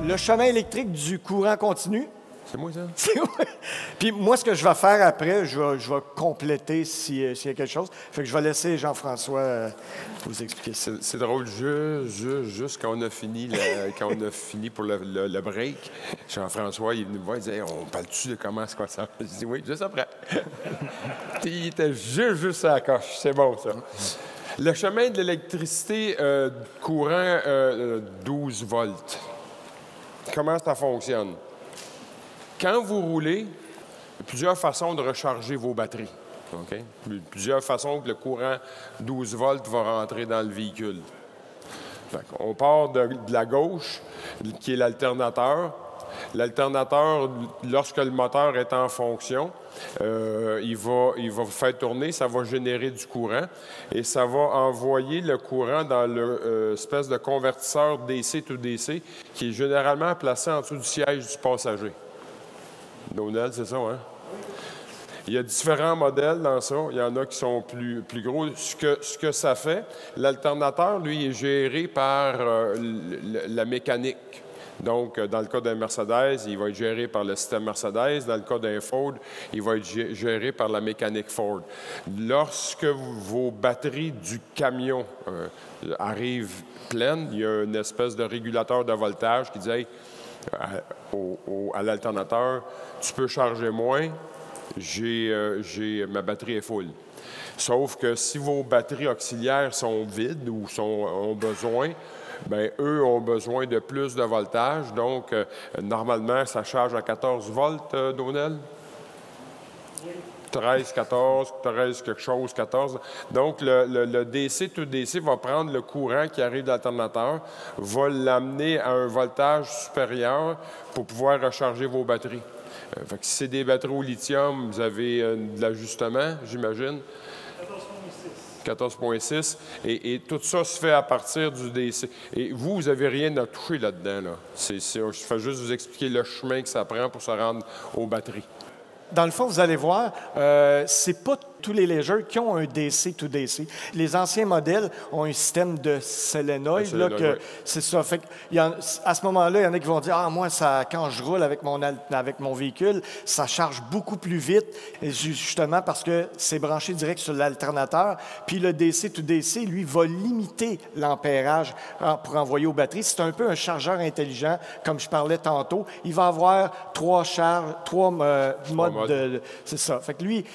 le chemin électrique du courant continu. C'est moi, ça? Puis moi, ce que je vais faire après, je vais compléter s'il y a quelque chose. Fait que je vais laisser Jean-François vous expliquer ça. C'est drôle, juste quand on a fini, pour le break, Jean-François, il est venu me voir, il disait, on parle-tu de comment c'est quoi ça? Je dis, oui, juste après. Il était juste à la coche. C'est bon, ça. Le chemin de l'électricité courant 12 volts. Comment ça fonctionne? Quand vous roulez, il y a plusieurs façons de recharger vos batteries. Okay? Plusieurs façons que le courant 12 volts va rentrer dans le véhicule. On part de la gauche, qui est l'alternateur. L'alternateur, lorsque le moteur est en fonction, il va faire tourner, ça va générer du courant et ça va envoyer le courant dans l'espèce de convertisseur DC to DC qui est généralement placé en dessous du siège du passager. Donald, c'est ça, hein? Il y a différents modèles dans ça. Il y en a qui sont plus gros. Ce que ça fait, l'alternateur, lui, est géré par la mécanique. Donc, dans le cas d'un Mercedes, il va être géré par le système Mercedes. Dans le cas d'un Ford, il va être géré par la mécanique Ford. Lorsque vos batteries du camion arrivent pleines, il y a une espèce de régulateur de voltage qui dit hey, à l'alternateur, tu peux charger moins, ma batterie est full. Sauf que si vos batteries auxiliaires sont vides ou ont besoin, bien, eux ont besoin de plus de voltage. Donc, normalement, ça charge à 14 volts, Donald? 13, 14, 13 quelque chose, 14. Donc, le DC to DC va prendre le courant qui arrive de l'alternateur, va l'amener à un voltage supérieur pour pouvoir recharger vos batteries. Fait que si c'est des batteries au lithium, vous avez de l'ajustement, j'imagine. 14,6. Et tout ça se fait à partir du DC. Et vous n'avez rien à toucher là-dedans. Là. Je fais juste vous expliquer le chemin que ça prend pour se rendre aux batteries. Dans le fond, vous allez voir, c'est pas tous les légers qui ont un DC to DC. Les anciens modèles ont un système de solénoïde. Oui. C'est ça. Fait à ce moment-là, il y en a qui vont dire « Ah, moi, quand je roule avec mon véhicule, ça charge beaucoup plus vite, justement parce que c'est branché direct sur l'alternateur. Puis le DC to DC, lui, va limiter l'ampérage pour envoyer aux batteries. C'est un peu un chargeur intelligent, comme je parlais tantôt. Il va avoir trois modes. C'est ça. Fait que lui,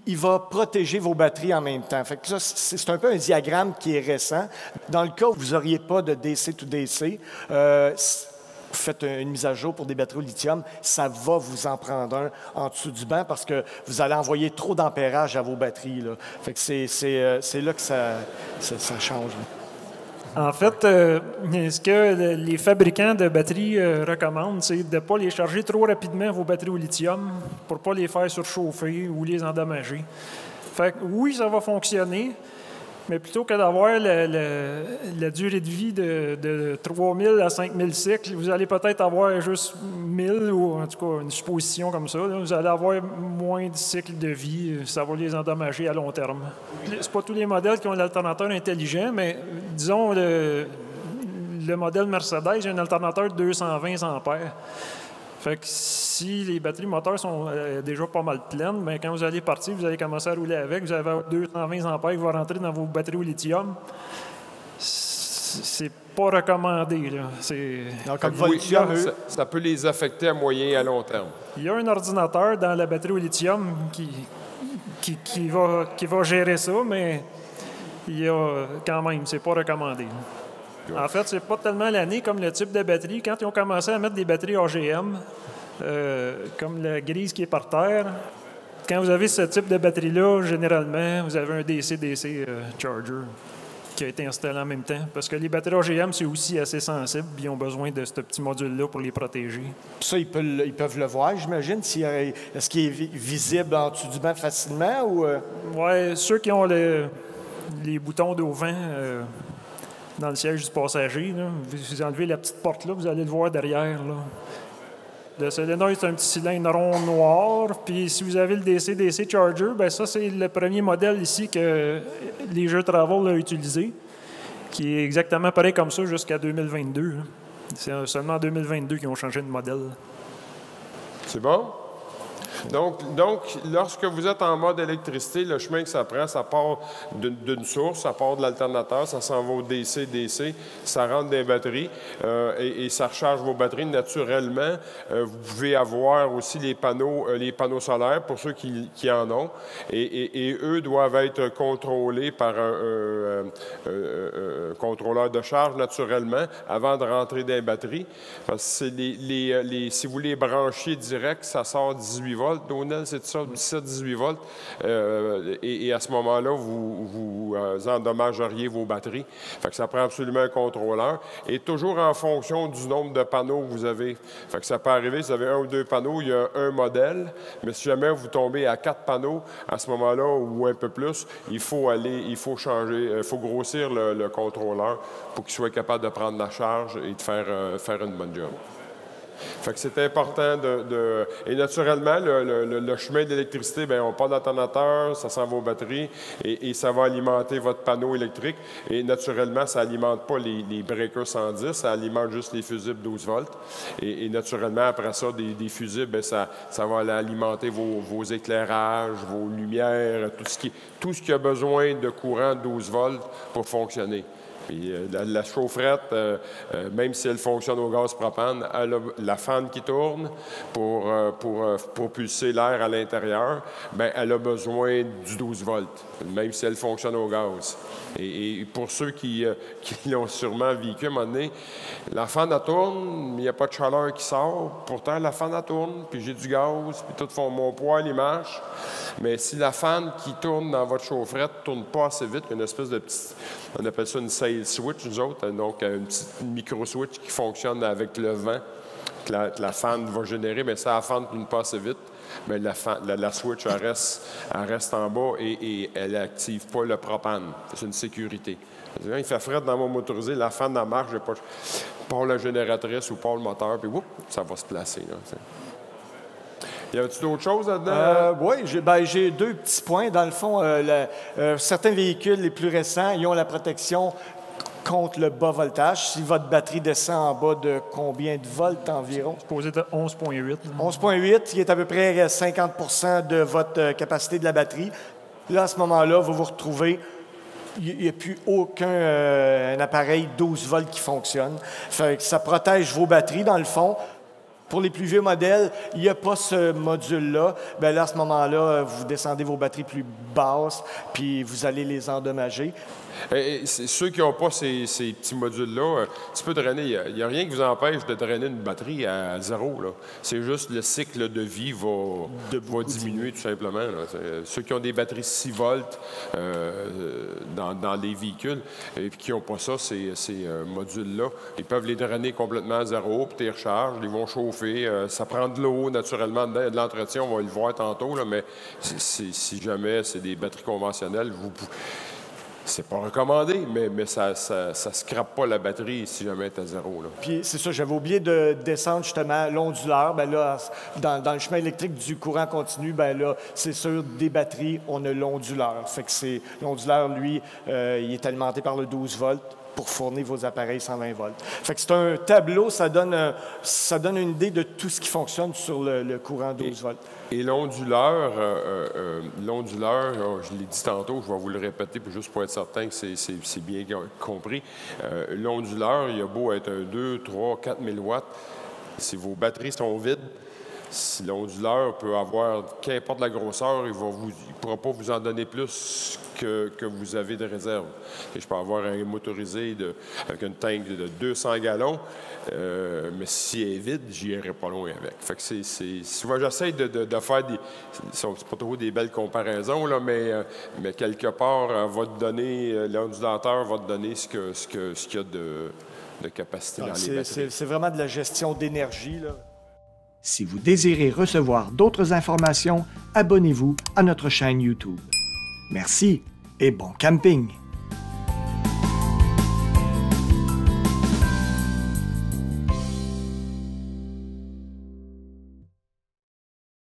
il va protéger vos batteries en même temps. Fait que ça, c'est un peu un diagramme qui est récent. Dans le cas où vous n'auriez pas de DC to DC, vous faites une mise à jour pour des batteries au lithium, ça va vous en prendre un en dessous du banc parce que vous allez envoyer trop d'ampérage à vos batteries. Là. Fait que c'est là que ça change. Là. En fait, ce que les fabricants de batteries recommandent, c'est de ne pas les charger trop rapidement, vos batteries au lithium, pour ne pas les faire surchauffer ou les endommager. Fait que, oui, ça va fonctionner, mais plutôt que d'avoir la durée de vie de 3000 à 5000 cycles, vous allez peut-être avoir juste 1000, ou en tout cas une supposition comme ça. Là, vous allez avoir moins de cycles de vie, ça va les endommager à long terme. C'est pas tous les modèles qui ont l'alternateur intelligent, mais disons le modèle Mercedes, il y a un alternateur de 220 ampères. Fait que si les batteries moteurs sont déjà pas mal pleines, bien, quand vous allez partir, vous allez commencer à rouler avec, vous allez avoir 220 ampères qui vont rentrer dans vos batteries au lithium. C'est pas recommandé. Là. Donc, comme lithium, ça peut les affecter à moyen et à long terme. Il y a un ordinateur dans la batterie au lithium qui va gérer ça, mais il y a quand même, c'est pas recommandé. En fait, c'est pas tellement l'année comme le type de batterie. Quand ils ont commencé à mettre des batteries OGM, comme la grise qui est par terre, quand vous avez ce type de batterie-là, généralement, vous avez un DC-DC charger qui a été installé en même temps. Parce que les batteries OGM, c'est aussi assez sensible, puis ils ont besoin de ce petit module-là pour les protéger. Ça, ils peuvent le voir, j'imagine. Est-ce qu'il est visible en dessous du banc facilement? Ou Oui, ceux qui ont les boutons d'au vent dans le siège du passager, là, vous enlevez la petite porte-là, vous allez le voir derrière. Là. Le solénoïde, c'est un petit cylindre rond noir. Puis si vous avez le DC-DC Charger, bien ça, c'est le premier modèle ici que les jeux Travel ont utilisé, qui est exactement pareil comme ça jusqu'à 2022. Hein. C'est seulement en 2022 qu'ils ont changé de modèle. C'est bon? Donc, lorsque vous êtes en mode électricité, le chemin que ça prend, ça part d'une source, ça part de l'alternateur, ça s'en va au DC, ça rentre dans les batteries et ça recharge vos batteries naturellement. Vous pouvez avoir aussi les panneaux solaires pour ceux qui en ont et eux doivent être contrôlés par un contrôleur de charge naturellement avant de rentrer dans les batteries. Parce que si vous les branchez direct, ça sort 18 volts. Donel, c'est ça, 17-18 volts. Et à ce moment-là, vous endommageriez vos batteries. Fait que ça prend absolument un contrôleur. Et toujours en fonction du nombre de panneaux que vous avez. Fait que ça peut arriver, si vous avez 1 ou 2 panneaux, il y a un modèle. Mais si jamais vous tombez à 4 panneaux, à ce moment-là, ou un peu plus, il faut changer, il faut grossir le contrôleur pour qu'il soit capable de prendre la charge et de faire une bonne job. Fait que c'est important Et naturellement, le chemin d'électricité, bien, on part d'alternateur, ça s'en va aux batteries et ça va alimenter votre panneau électrique. Et naturellement, ça n'alimente pas les breakers 110, ça alimente juste les fusibles 12 volts. Et naturellement, après ça, des fusibles, bien, ça va alimenter vos éclairages, vos lumières, tout ce qui a besoin de courant 12 volts pour fonctionner. Puis la chaufferette, même si elle fonctionne au gaz propane, elle a la fan qui tourne pour propulser l'air à l'intérieur, bien, elle a besoin du 12 volts, même si elle fonctionne au gaz. Et pour ceux qui l'ont sûrement vécu à un moment donné, la fan, elle tourne, il n'y a pas de chaleur qui sort. Pourtant, la fan, elle tourne, puis j'ai du gaz, puis tout mon poêle, il marche. Mais si la fan qui tourne dans votre chaufferette ne tourne pas assez vite, il y a une espèce de petite, on appelle ça une sail switch, nous autres, donc une petite micro-switch qui fonctionne avec le vent, que la fan va générer, mais si la fan ne tourne pas assez vite, mais la switch, elle reste en bas et elle n'active pas le propane. C'est une sécurité. Il fait fret dans mon motorisé, la fan en marche, je pars la génératrice ou pars le moteur, puis ça va se placer. Là, y a-t-il d'autres choses là-dedans? Oui, j'ai 2 petits points. Dans le fond, certains véhicules les plus récents, ils ont la protection contre le bas voltage. Si votre batterie descend en bas de combien de volts environ? Supposé de 11,8. 11,8, qui est à peu près 50 de votre capacité de la batterie. Là, à ce moment-là, vous vous retrouvez, il n'y a plus aucun un appareil 12 volts qui fonctionne. Fait que ça protège vos batteries, dans le fond. Pour les plus vieux modèles, il n'y a pas ce module-là. Bien là, à ce moment-là, vous descendez vos batteries plus basses, puis vous allez les endommager. Ceux qui n'ont pas ces petits modules-là, tu peux drainer. Il n'y a rien qui vous empêche de drainer une batterie à 0. C'est juste le cycle de vie va diminuer tout simplement. Là. Ceux qui ont des batteries 6 volts dans les véhicules et qui n'ont pas ça, ces modules-là, ils peuvent les drainer complètement à 0, puis ils rechargent, ils vont chauffer. Ça prend de l'eau naturellement dedans. Il y a de l'entretien, on va le voir tantôt, là, mais si jamais c'est des batteries conventionnelles, c'est pas recommandé, mais ça scrape pas la batterie si jamais elle est à 0. Là. Puis c'est ça, j'avais oublié de descendre justement l'onduleur. Bien là, dans le chemin électrique du courant continu, bien là, c'est sûr, des batteries, on a l'onduleur. Fait que l'onduleur, lui, il est alimenté par le 12 volts pour fournir vos appareils 120 volts. Fait que c'est un tableau, ça donne une idée de tout ce qui fonctionne sur le courant 12 volts. Et l'onduleur, je l'ai dit tantôt, je vais vous le répéter juste pour être certain que c'est bien compris. L'onduleur, il a beau être un 2, 3, 4 000 watts, si vos batteries sont vides, si l'onduleur peut avoir, qu'importe la grosseur, il ne pourra pas vous en donner plus que vous avez de réserve. Et je peux avoir un motorisé avec une tank de 200 gallons, mais si elle est vide, j'irai pas loin avec. Fait que souvent, j'essaie de faire c'est pas trop des belles comparaisons, là, mais quelque part, l'ondulateur va te donner ce qu'il y a de capacité dans les batteries. C'est vraiment de la gestion d'énergie, là. Si vous désirez recevoir d'autres informations, abonnez-vous à notre chaîne YouTube. Merci et bon camping!